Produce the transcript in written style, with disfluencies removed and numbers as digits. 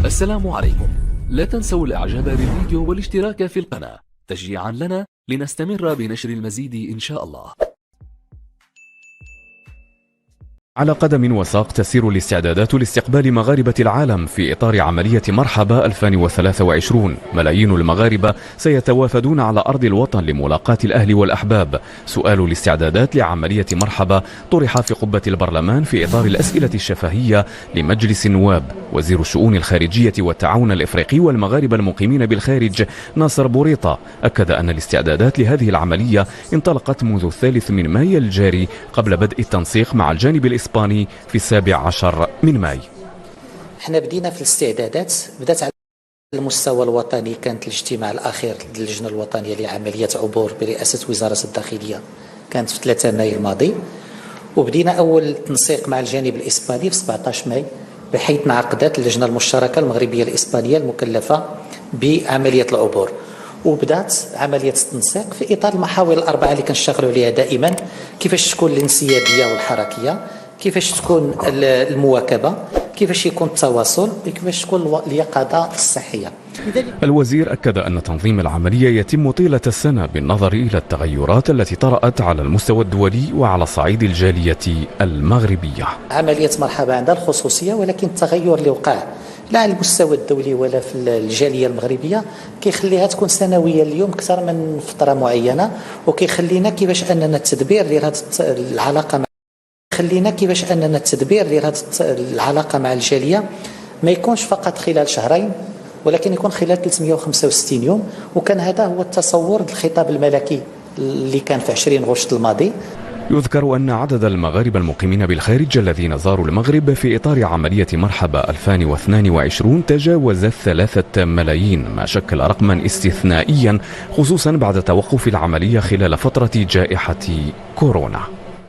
السلام عليكم. لا تنسوا الاعجاب بالفيديو والاشتراك في القناة تشجيعا لنا لنستمر بنشر المزيد إن شاء الله. على قدم وساق تسير الاستعدادات لاستقبال مغاربة العالم في إطار عملية مرحبا 2023. ملايين المغاربة سيتوافدون على أرض الوطن لملاقاة الأهل والأحباب. سؤال الاستعدادات لعملية مرحبا طرح في قبة البرلمان في إطار الأسئلة الشفهية لمجلس النواب. وزير الشؤون الخارجية والتعاون الإفريقي والمغاربة المقيمين بالخارج ناصر بوريطة أكد أن الاستعدادات لهذه العملية انطلقت منذ 3 مايو الجاري قبل بدء التنسيق مع الجانب الإسباني في 17 مايو. احنا بدينا في الاستعدادات، بدات على المستوى الوطني. كانت الاجتماع الأخير للجنة الوطنية لعملية عبور برئاسة وزارة الداخلية كانت في 3 مايو الماضي، وبدينا أول تنسيق مع الجانب الإسباني في 17 مايو، بحيث انعقدت اللجنة المشتركة المغربية الإسبانية المكلفة بعملية العبور، وبدات عملية التنسيق في إطار المحاور الأربعة اللي كنشتغلوا عليها دائما: كيفاش تكون الانسيابية والحركية، كيفاش تكون المواكبة، كيفاش يكون التواصل، كيفاش تكون اليقظة الصحية. الوزير أكد أن تنظيم العملية يتم طيلة السنة بالنظر إلى التغيرات التي طرأت على المستوى الدولي وعلى صعيد الجالية المغربية. عملية مرحبا عندها الخصوصية، ولكن التغير اللي وقع لا على المستوى الدولي ولا في الجالية المغربية كيخليها تكون سنوية اليوم أكثر من فترة معينة، وكيخلينا كيفاش أننا التدبير العلاقة مع الجالية ما يكونش فقط خلال شهرين، ولكن يكون خلال 365 يوم. وكان هذا هو التصور الخطاب الملكي اللي كان في 20 غشت الماضي. يذكر أن عدد المغاربة المقيمين بالخارج الذين زاروا المغرب في إطار عملية مرحبا 2022 تجاوز 3 ملايين، ما شكل رقما استثنائيا خصوصا بعد توقف العملية خلال فترة جائحة كورونا.